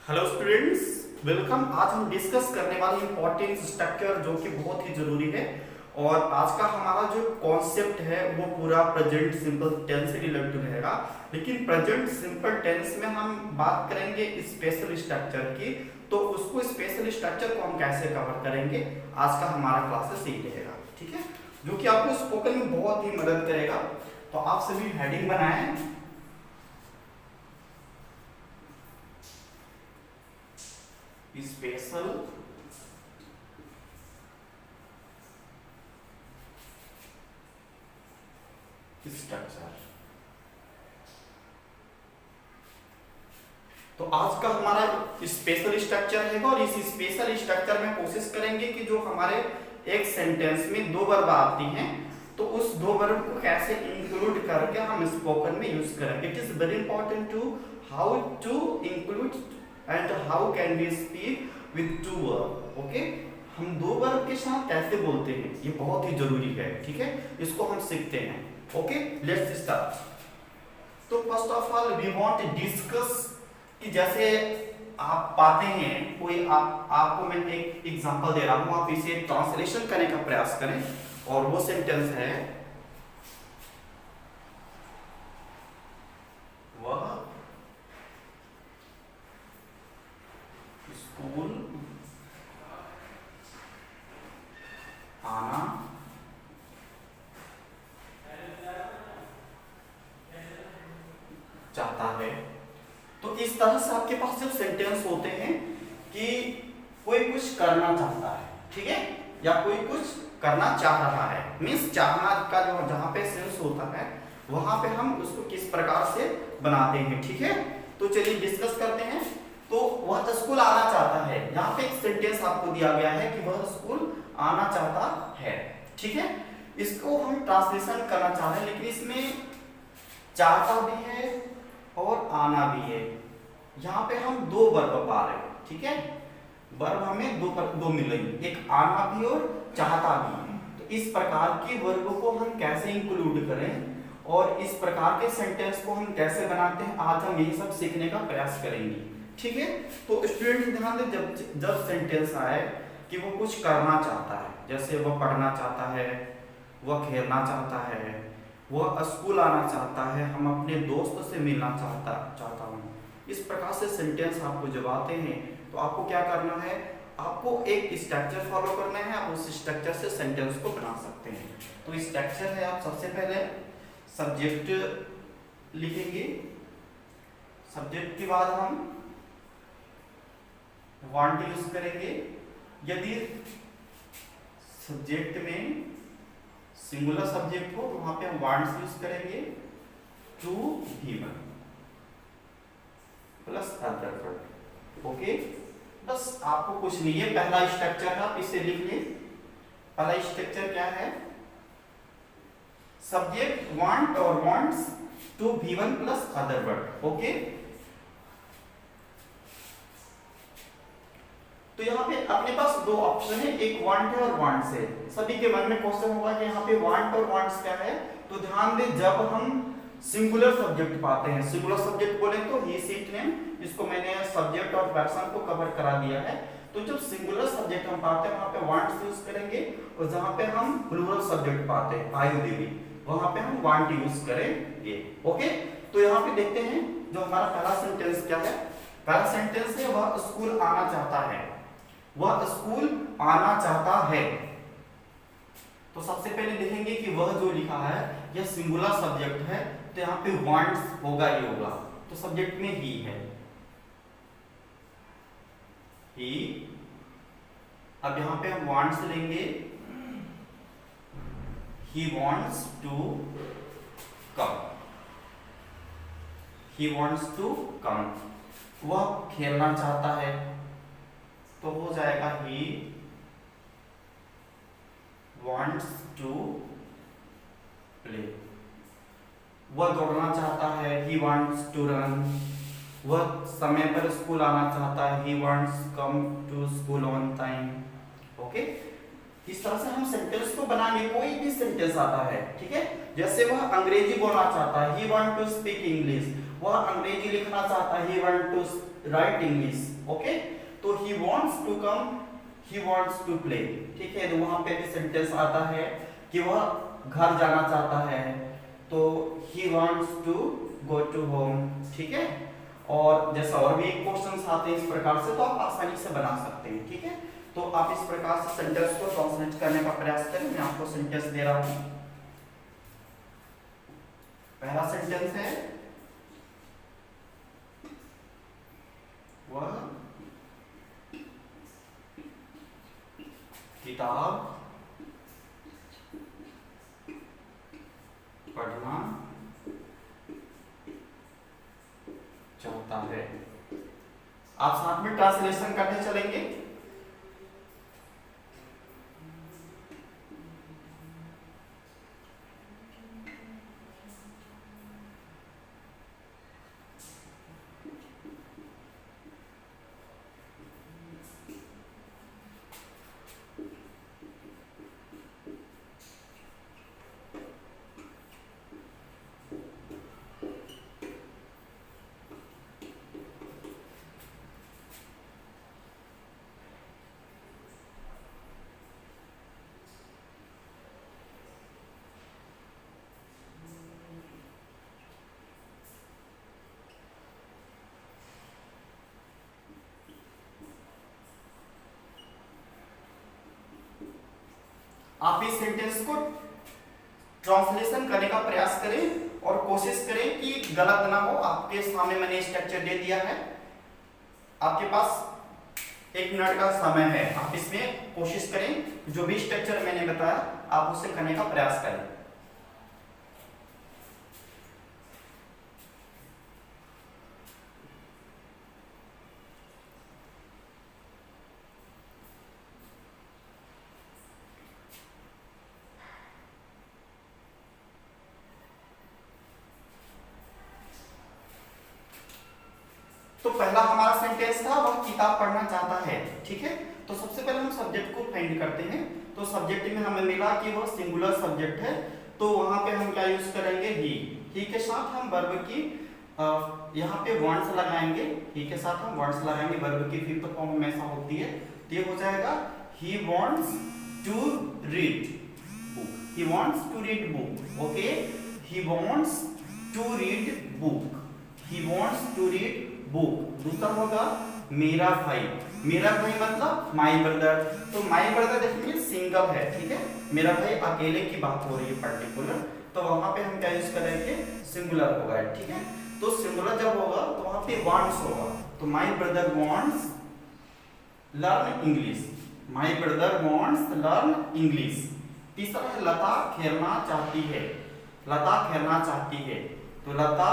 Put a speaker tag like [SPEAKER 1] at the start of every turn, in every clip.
[SPEAKER 1] Hello students, welcome. आज हम discuss करने वाले इंपॉर्टेंट स्ट्रक्चर जो कि बहुत ही जरूरी है। और आज का हमारा जो कॉन्सेप्ट है वो पूरा प्रेजेंट सिंपल टेंस से रिलेटेड रहेगा। लेकिन प्रेजेंट सिंपल टेंस में हम बात करेंगे स्पेशल स्ट्रक्चर की। तो उसको स्पेशल स्ट्रक्चर को हम कैसे कवर करेंगे, आज का हमारा क्लासेस यही रहेगा। ठीक है, जो कि आपको स्पोकन में बहुत ही मदद करेगा। तो आप सभी हेडिंग बनाएं। Special structure. तो आज का हमारा स्पेशल स्ट्रक्चर है और इस स्पेशल स्ट्रक्चर में कोशिश करेंगे कि जो हमारे एक सेंटेंस में दो वर्ब आती हैं तो उस दो वर्ब को कैसे इंक्लूड करके हम स्पोकन में यूज करें। It is very important to how to include and how can we speak with to verb. Okay, हम दो वर्ब के साथ कैसे बोलते हैं ये बहुत ही जरूरी है। ठीक है, इसको हम सीखते हैं। Okay, let's start. तो first of all we want to discuss कि जैसे आप पाते हैं कोई आपको मैं एक एग्जांपल दे रहा हूं, आप इसे ट्रांसलेशन करने का प्रयास करें। और वो सेंटेंस है, वह स्कूल आना चाहता है। तो इस तरह से आपके पास जब सेंटेंस होते हैं कि कोई कुछ करना चाहता है, ठीक है, या कोई कुछ करना चाह रहा है, मीन्स चाहना का जो जहां पे सेंस होता है वहां पे हम उसको किस प्रकार से बनाते हैं। ठीक है, तो चलिए डिस्कस करते हैं। तो वह स्कूल आना चाहता है, यहाँ पे एक सेंटेंस आपको दिया गया है कि वह स्कूल आना चाहता है। ठीक है, इसको हम ट्रांसलेशन करना चाह रहे हैं, लेकिन इसमें चाहता भी है और आना भी है। यहाँ पे हम दो वर्ब पा रहे हैं। ठीक है, वर्ब हमें दो मिलेंगे, एक आना भी और चाहता भी। तो इस प्रकार की वर्ब को हम कैसे इंक्लूड करें और इस प्रकार के सेंटेंस को हम कैसे बनाते हैं, आज हम यही सब सीखने का प्रयास करेंगे। ठीक है, तो स्टूडेंट ध्यान दें, जब सेंटेंस आए कि वो कुछ करना चाहता है, जैसे वह पढ़ना चाहता है, वह खेलना चाहता है, वह स्कूल आना चाहता है, हम अपने दोस्त से मिलना चाहता हूँ, इस प्रकार से सेंटेंस आपको जब आते हैं तो आपको क्या करना है, आपको एक स्ट्रक्चर फॉलो करना है। आप उस स्ट्रक्चर से सेंटेंस को बना सकते हैं। तो स्ट्रक्चर है, आप सबसे पहले सब्जेक्ट लिखेंगे, सब्जेक्ट के बाद हम वांट यूज करेंगे। यदि सब्जेक्ट में सिंगुलर सब्जेक्ट हो तो वहां पे हम वांट्स यूज करेंगे, टू भी one plus other verb. Okay, बस आपको कुछ नहीं है, पहला स्ट्रक्चर है, आप इसे लिख लें। पहला स्ट्रक्चर क्या है, सब्जेक्ट वांट और वांट्स टू भी one plus other verb. Okay, तो यहाँ पे अपने पास दो ऑप्शन है, एक वांट है और वांट्स है। सभी के मन में क्वेश्चन होगा कि यहाँ पे वांट और वांट्स क्या है। तो ध्यान दें, जब हम सिंगुलर सब्जेक्ट पाते हैं, सिंगुलर सब्जेक्ट बोले तो ही सीट नेम, इसको मैंने सब्जेक्ट और पर्सन को कवर करा दिया है। तो जब सिंगुलर सब्जेक्ट हम पाते हैं वहां पे वांट्स यूज करेंगे, और जहां पे हम प्लूरल सब्जेक्ट पाते हैं, आयु देवी, वहां पे हम वांट यूज करेंगे। ओके, तो यहाँ पे देखते हैं जो हमारा पहला सेंटेंस क्या है। पहला सेंटेंस है, वह स्कूल आना चाहता है। वह स्कूल आना चाहता है। तो सबसे पहले देखेंगे कि वह जो लिखा है यह सिंगुलर सब्जेक्ट है, तो यहाँ पे वांट्स होगा ही होगा, तो सब्जेक्ट में ही है, ही। अब यहाँ पे हम वांट्स लेंगे, he wants to come, he wants to come. वह खेलना चाहता है तो हो जाएगा ही wants to play। वह दौड़ना चाहता है, he wants to run। वह समय पर स्कूल आना चाहता है, he wants come to school on time। Okay, इस तरह से हम सेंटेंस को बनाएंगे, कोई भी सेंटेंस आता है, ठीक है। जैसे वह अंग्रेजी बोलना चाहता है, he want to speak English, वह अंग्रेजी लिखना चाहता है, he want to write English, okay. तो he wants to come, he wants to play, ठीक है। तो वहां पे भी सेंटेंस आता है कि वह घर जाना चाहता है, तो he wants to go to home, ठीक है। और जैसा और भी क्वेश्चंस आते हैं इस प्रकार से, तो आप आसानी से बना सकते हैं, ठीक है। तो आप इस प्रकार से सेंटेंस को ट्रांसलेट करने का प्रयास करें। मैं आपको सेंटेंस दे रहा हूं। पहला सेंटेंस है, वह किताब पढ़ना चाहता है। आप साथ में ट्रांसलेशन करने चलेंगे। आप इस सेंटेंस को ट्रांसलेशन करने का प्रयास करें और कोशिश करें कि गलत ना हो। आपके सामने मैंने स्ट्रक्चर दे दिया है, आपके पास 1 मिनट का समय है। आप इसमें कोशिश करें, जो भी स्ट्रक्चर मैंने बताया आप उससे करने का प्रयास करें। तो पहला हमारा सेंटेंस था, वह किताब पढ़ना चाहता है, ठीक है। तो सबसे पहले हम सब्जेक्ट को फाइंड करते हैं। तो सब्जेक्ट में हमें मिला कि वह सिंगुलर सब्जेक्ट है, तो वहां पे हम क्या यूज करेंगे, ही के साथ हम वर्ब की यहाँ पे वांट्स लगाएंगे। ही के साथ हम वांट्स लगाएंगे, वर्ब की फिफ्थ फॉर्म हमेशा होती है, तो ये हो जाएगा he wants to read book, he wants to read book, okay. He wants to read book, he wants to read book. दूसरा होगा मेरा भाई, मेरा भाई मतलब माय ब्रदर। तो माय ब्रदर देखिए सिंगल है, ठीक है। मेरा भाई अकेले की बात हो रही है पर्टिकुलर, तो वहां पे हम क्या यूज करेंगे, सिंगुलर होगा, ठीक है। तो सिंगुलर जब होगा तो वहां पे वांट्स होगा, तो my brother wants learn English, my brother wants learn English. तीसरा है लता खेलना चाहती है, लता खेलना चाहती है, तो Lata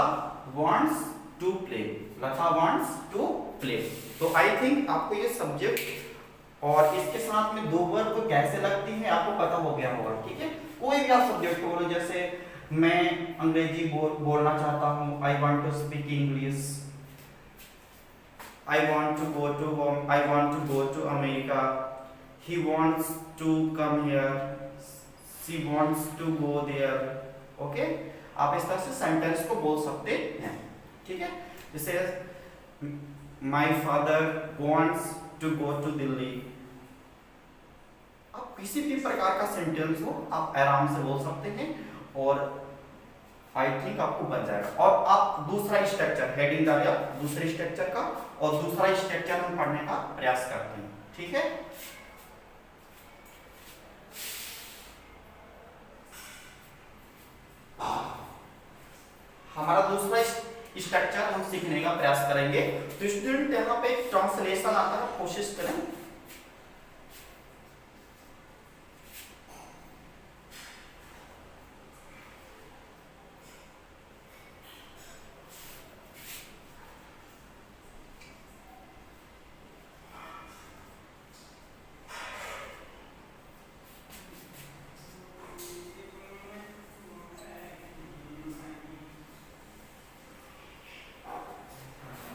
[SPEAKER 1] wants to play, Lata wants to play. तो आई थिंक आपको ये सब्जेक्ट और इसके साथ में दो वर्ब कैसे लगती है आपको पता हो गया होगा, ठीक है। कोई भी आप सब्जेक्ट बोलो, जैसे मैं अंग्रेजी बोलना चाहता हूँ, I want to speak English, I want to go to home, I want to go to America, he wants to come here, she wants to go there, okay. आप इस तरह से सेंटेंस को बोल सकते हैं, ठीक है। जैसे my father wants to go to Delhi. आप किसी भी प्रकार का सेंटेंस हो आप आराम से बोल सकते हैं और आई थिंक आपको बन जाएगा। और आप दूसरा स्ट्रक्चर हेडिंग डालिए दूसरे स्ट्रक्चर का, और दूसरा स्ट्रक्चर हम पढ़ने का प्रयास करते हैं, ठीक है। हमारा दूसरा स्ट्रक्चर हम सीखने का प्रयास करेंगे। तो स्टूडेंट यहाँ पे एक ट्रांसलेशन आता है, कोशिश करें।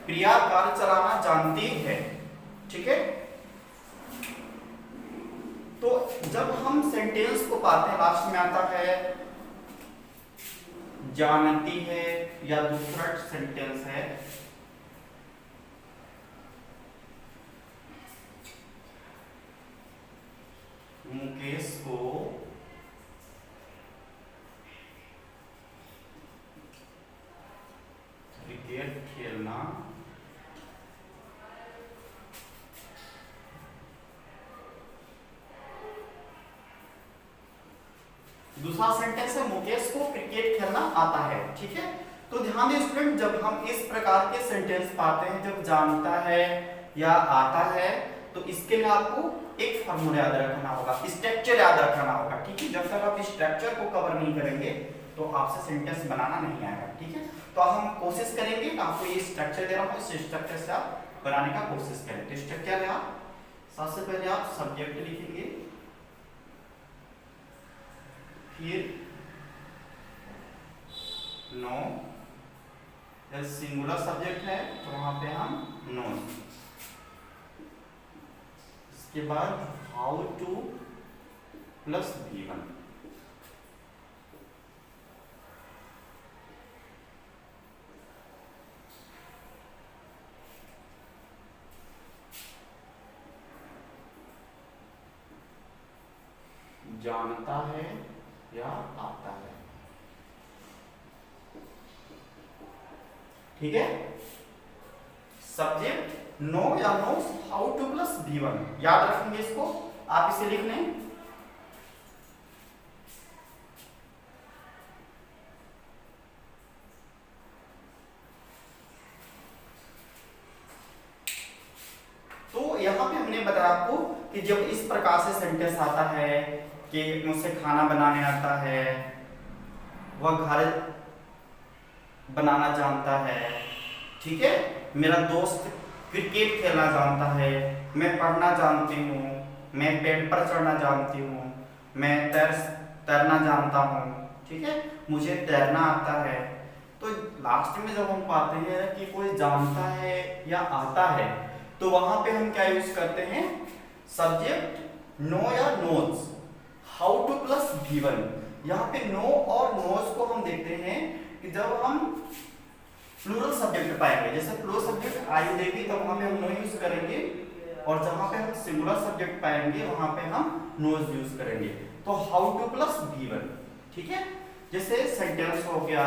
[SPEAKER 1] प्रिया कार चलाना जानती है, ठीक है। तो जब हम सेंटेंस को पाते हैं लास्ट में आता है जानती है, या दूसरा सेंटेंस है मुकेश को क्रिकेट खेलना दूसरा सेंटेंस है मुकेश को क्रिकेट खेलना आता है। ठीक है, तो ध्यान दें स्टूडेंट, जब हम इस प्रकार के सेंटेंस पाते हैं, जब जानता है या आता है, तो इसके लिए आपको एक फॉर्मूला याद रखना होगा, स्ट्रक्चर याद रखना होगा। ठीक है, जब तक आप स्ट्रक्चर को कवर नहीं करेंगे तो आपसे सेंटेंस बनाना नहीं आएगा। ठीक है, तो हम कोशिश करेंगे कि आपको ये स्ट्रक्चर दे रहा हूँ, इस स्ट्रक्चर से आप बनाने का कोशिश करें। तो स्ट्रक्चर है, आप सबसे पहले आप सब्जेक्ट लिखेंगे, फिर नो, सिंगुलर सब्जेक्ट है तो वहां पे हम नोज, इसके बाद हाउ टू प्लस V1, जानता है या आता है। ठीक है, सब्जेक्ट नो या knows, how to plus V1 याद रखेंगे इसको, आप इसे लिख लें। तो यहां पे हमने बताया आपको कि जब इस प्रकार से सेंटेंस आता है कि मुझसे खाना बनाने आता है, वह घर बनाना जानता है, ठीक है, मेरा दोस्त क्रिकेट खेलना जानता है, मैं पढ़ना जानती हूँ, मैं पेड़ पर चढ़ना जानती हूँ, मैं तैरना जानता हूँ, ठीक है, मुझे तैरना आता है। तो लास्ट में जब हम पाते हैं कि कोई जानता है या आता है, तो वहां पे हम क्या यूज करते हैं, सब्जेक्ट नो या knows, how to plus V1। यहाँ पे नो और नोज को हम देखते हैं कि जब हम प्लूरल सब्जेक्ट पाएंगे, जैसे प्लूरल सब्जेक्ट आयु देवी, तब वहां पे हम नो यूज करेंगे, और जहां पे हम सिंगुलर सब्जेक्ट पाएंगे वहां पे हम नोज यूज करेंगे। तो हाउ टू प्लस V1, ठीक है। जैसे सेंटेंस हो गया,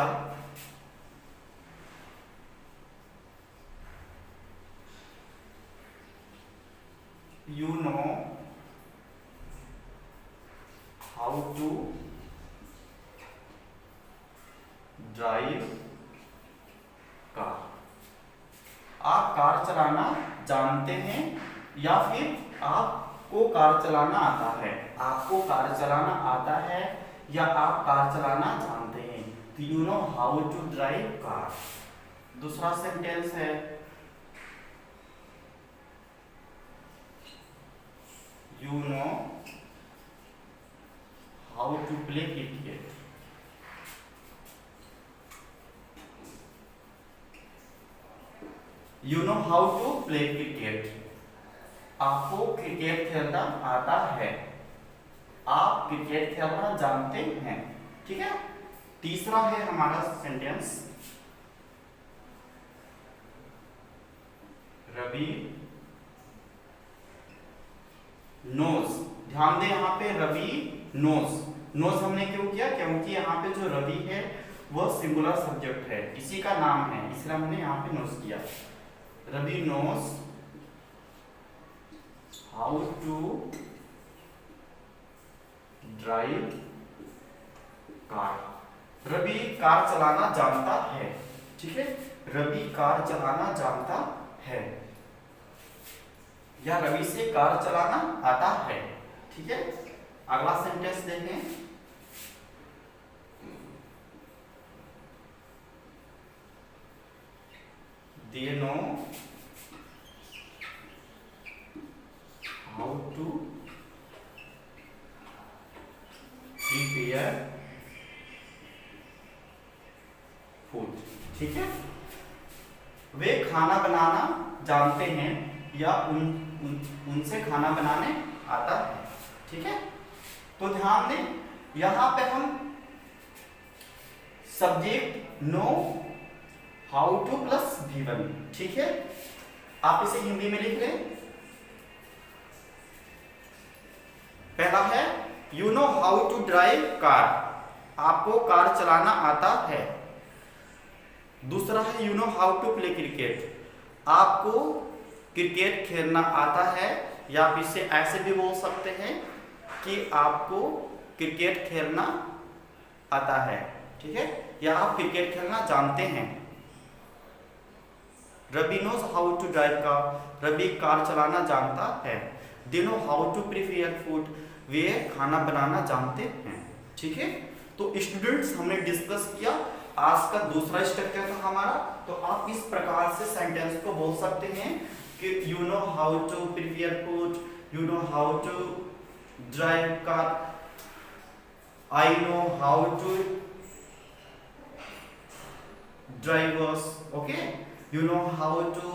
[SPEAKER 1] you know how to drive car, आप कार चलाना जानते हैं या फिर आपको कार चलाना आता है, आपको कार चलाना आता है या आप कार चलाना जानते हैं, तो you know how to drive car. दूसरा सेंटेंस है, you know how to play cricket, you know how to play cricket, आपको क्रिकेट खेलना आता है, आप क्रिकेट खेलना जानते हैं, ठीक है। तीसरा है हमारा सेंटेंस, रवि नोज, ध्यान दें यहाँ पे रवि नोज, नोज हमने क्यों किया, क्योंकि यहाँ पे जो रवि है वह सिंगुलर सब्जेक्ट है, इसी का नाम है, इसलिए हमने यहाँ पे नोज किया। Ravi knows how to drive car, Ravi car चलाना जानता है, ठीक है, रवि कार चलाना जानता है या रवि से कार चलाना आता है, ठीक है। अगला सेंटेंस देखें, they know how to prepare food, ठीक है, वे खाना बनाना जानते हैं या उनसे खाना बनाने आता है, ठीक है। तो ध्यान दें, यहां पे हम subject no how to plus V1, ठीक है। आप इसे हिंदी में लिख लें। पहला है you know how to drive car, आपको कार चलाना आता है। दूसरा है you know how to play cricket, आपको क्रिकेट खेलना आता है, या आप इसे ऐसे भी बोल सकते हैं कि आपको क्रिकेट खेलना आता है, ठीक है, या आप क्रिकेट खेलना जानते हैं। Ravi knows how to drive car, Ravi car चलाना जानता है। They know how to prepare food, वे खाना बनाना जानते हैं, ठीक है। तो स्टूडेंट्स हमने डिस्कस किया, आज का दूसरा स्ट्रक्चर था हमारा। तो आप इस प्रकार से सेंटेंस को बोल सकते हैं कि you know how to prepare food, you know how to drive car, I know how to drivers, okay, you know how to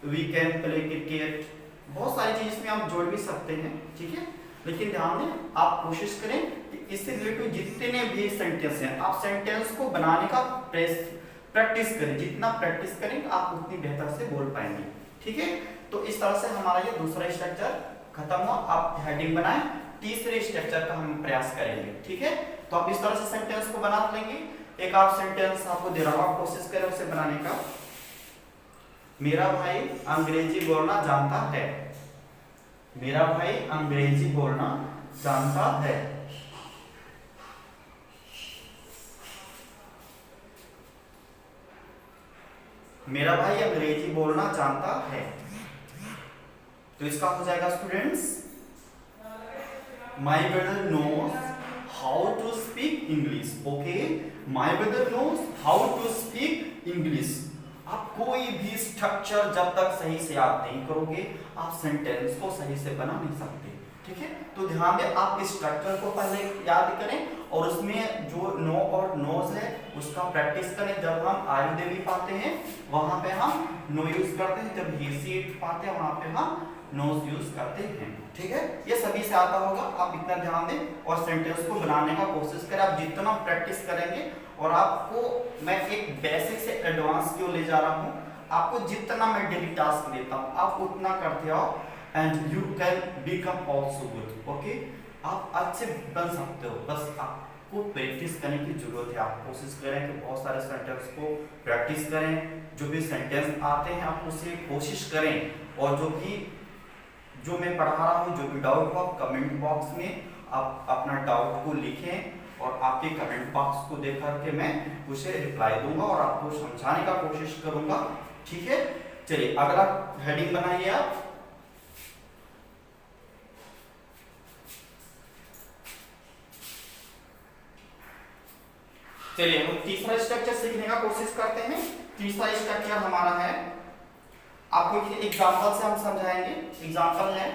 [SPEAKER 1] we can play cricket. बहुत सारी चीज इसमें आप जोड़ भी सकते हैं, ठीक है। लेकिन ध्यान दें, आप कोशिश करें कि इससे रिलेटेड जितने भी सेंटेंस हैं, आप सेंटेंस को बनाने का प्रैक्टिस करें। जितना प्रैक्टिस करें आप उतनी बेहतर से बोल पाएंगे, ठीक है। तो इस तरह से हमारा ये दूसरा स्ट्रक्चर खत्म हुआ। आप हेडिंग बनाएं, तीसरे स्ट्रक्चर का हम प्रयास करेंगे, ठीक है। तो आप इस तरह से सेंटेंस को बना लेंगे। एक आप सेंटेंस आपको दे रहा हूं, आप कोशिश करें उसे बनाने का। मेरा भाई अंग्रेजी बोलना जानता है, मेरा भाई अंग्रेजी बोलना जानता है। मेरा भाई अंग्रेजी बोलना जानता है। तो इसका हो जाएगा students, my brother knows how to speak English, okay, my brother knows how to speak English. आप कोई भी स्ट्रक्चर जब तक सही से याद नहीं करोगे, आप सेंटेंस को सही से बना नहीं सकते, ठीक है। तो ध्यान दें, आप इस स्ट्रक्चर को पहले याद करें और उसमें जो नो और नोज है उसका प्रैक्टिस करें। जब हम आयु देवी पाते हैं वहां पे हम नो यूज करते हैं, जब ही सीट पाते हैं वहां पे हम नोज यूज करते हैं, ठीक है। ये सभी से आता होगा, आप इतना ध्यान दें और सेंटेंस को बनाने का कोशिश करें। आप जितना प्रैक्टिस करेंगे, और आपको मैं एक बेसिक से एडवांस की ओर ले जा रहा हूं, आपको जितना मैं डेली टास्क देता हूं आप उतना करते आओ, and you can become also good, okay. आप अच्छे बन सकते हो, बस आपको प्रैक्टिस करने की जरूरत है। आप कोशिश करें कि बहुत सारे सेंटेंस को प्रैक्टिस करें, जो भी सेंटेंस आते हैं आप उसे कोशिश करें, और जो मैं पढ़ा रहा हूँ, जो भी डाउट हो आप कमेंट बॉक्स में आप अपना डाउट को लिखें, और आपके कमेंट बॉक्स को देख करके मैं उसे रिप्लाई दूंगा और आपको समझाने का कोशिश करूंगा, ठीक है। चलिए अगला हेडिंग बनाइए आप। चलिए हम तीसरा स्ट्रक्चर सीखने का कोशिश करते हैं। तीसरा स्ट्रक्चर हमारा है, आपको एक एग्जांपल से हम समझाएंगे। एग्जांपल है,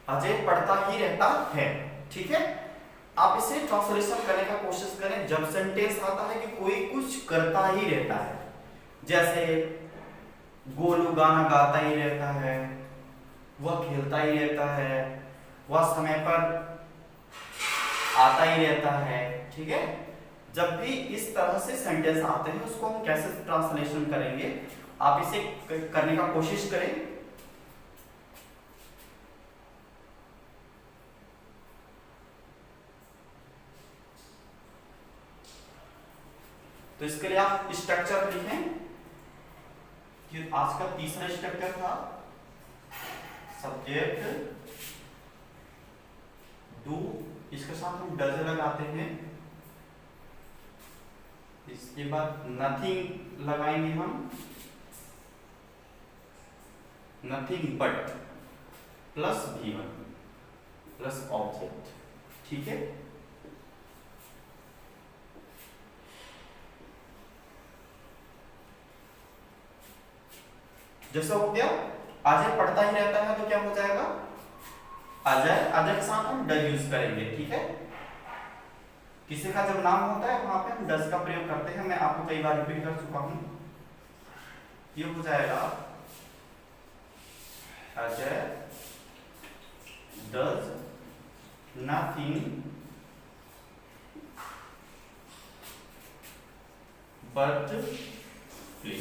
[SPEAKER 1] अजय पढ़ता ही रहता है, ठीक है। आप इसे ट्रांसलेशन करने का कोशिश करें। जब सेंटेंस आता है कि कोई कुछ करता ही रहता है, जैसे गोलू गाना गाता ही रहता है, वह खेलता ही रहता है, वह समय पर आता ही रहता है, ठीक है। जब भी इस तरह से सेंटेंस आते हैं उसको हम कैसे ट्रांसलेशन करेंगे, आप इसे करने का कोशिश करें। तो इसके लिए आप स्ट्रक्चर लिखें कि आज का तीसरा स्ट्रक्चर था सब्जेक्ट डू, इसके साथ हम डज लगाते हैं। इसके बाद नथिंग लगाएंगे हम, nothing but plus V1 plus object, ठीक है। जैसा हो गया, अजय पढ़ता ही रहता है तो क्या हो जाएगा, अजय, अजय के साथ हम डज यूज करेंगे, ठीक है। किसी का जब नाम होता है वहां पे हम डज का प्रयोग करते हैं, मैं आपको कई बार रिपीट कर चुका हूं। ये हो जाएगा Ajay does nothing but play.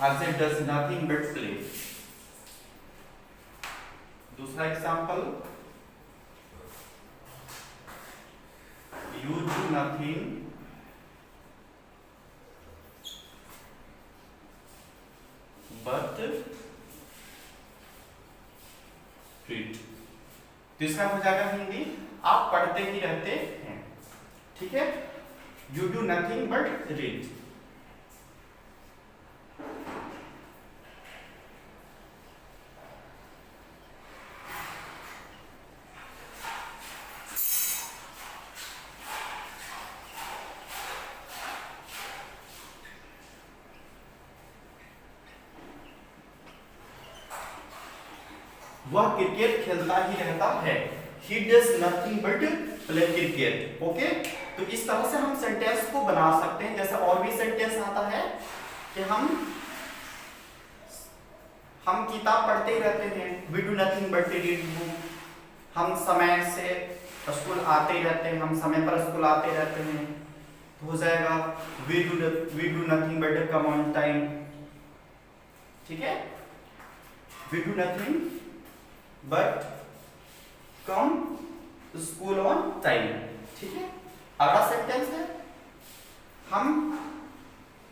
[SPEAKER 1] Ajay does nothing but play. दूसरा example, you do nothing but read. तो इसका हो जाएगा हिंदी, आप पढ़ते ही रहते हैं, ठीक है। You do nothing but read. वह क्रिकेट खेलता ही रहता है। He does nothing but play cricket. Okay, तो इस तरह से हम सेंटेंस को बना सकते हैं। जैसे और भी सेंटेंस आता है कि हम किताब पढ़ते ही रहते हैं, we do nothing but read book। हम समय से स्कूल आते ही रहते हैं, हम समय पर स्कूल आते रहते हैं, तो हो जाएगा we do nothing but come on time, ठीक है। we do nothing but come school on time, ठीक है। अगला सेंटेंस है, हम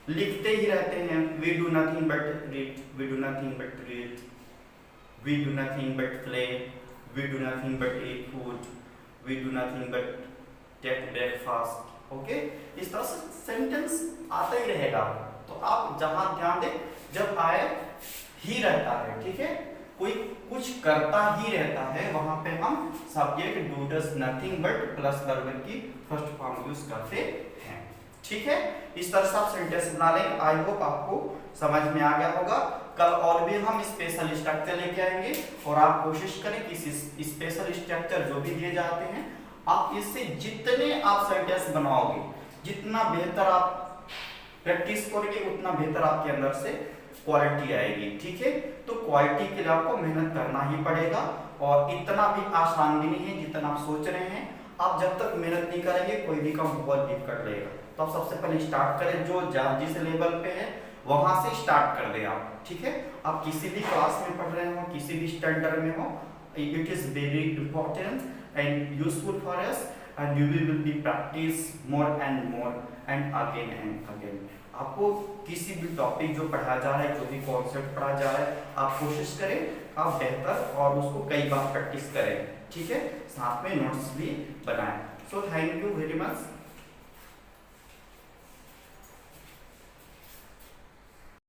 [SPEAKER 1] लिखते ही रहते हैं, we do nothing but read, we do nothing but read, we do nothing but play, we do nothing but eat food, we do nothing but take breakfast. Okay, इस तरह से सेंटेंस आता ही रहेगा। तो आप जहां ध्यान दें, जब आए ही रहता है, ठीक है, कोई कुछ करता ही रहता है, वहां पे हम subject do does nothing but plus verb की फर्स्ट फॉर्म यूज करते हैं, ठीक है। इस तरह से आप सेंटेंस बना लें। आई होप आपको समझ में आ गया होगा। कल और भी हम स्पेशल स्ट्रक्चर लेके आएंगे और आप कोशिश करें कि स्पेशल स्ट्रक्चर जो भी दिए जाते हैं, आप इससे जितने आप सेंटेंस बनाओगे, जितना बेहतर आप प्रैक्टिस करोगे, उतना बेहतर आपके अंदर से क्वालिटी आएगी, ठीक है। तो क्वालिटी के लिए आपको मेहनत करना ही पड़ेगा और इतना भी आसान भी नहीं है जितना आप सोच रहे हैं। आप जब तक मेहनत नहीं करेंगे कोई भी काम बहुत डिफिकल्ट रहेगा। तो आप सबसे पहले स्टार्ट करें, जो जिस लेवल पे है वहां से स्टार्ट कर दें आप, ठीक है। आप किसी भी क्लास में पढ़ रहे हो, किसी भी स्टैंडर्ड में हो, it is very important and useful for us and you will be practice more and again and again. आपको किसी भी टॉपिक जो पढ़ाया जा रहा है, जो भी कॉन्सेप्ट पढ़ाया जा रहा है, आप कोशिश करें आप बेहतर और उसको कई बार प्रैक्टिस करें, ठीक है। साथ में नोट्स भी बनाएं। So thank you very much.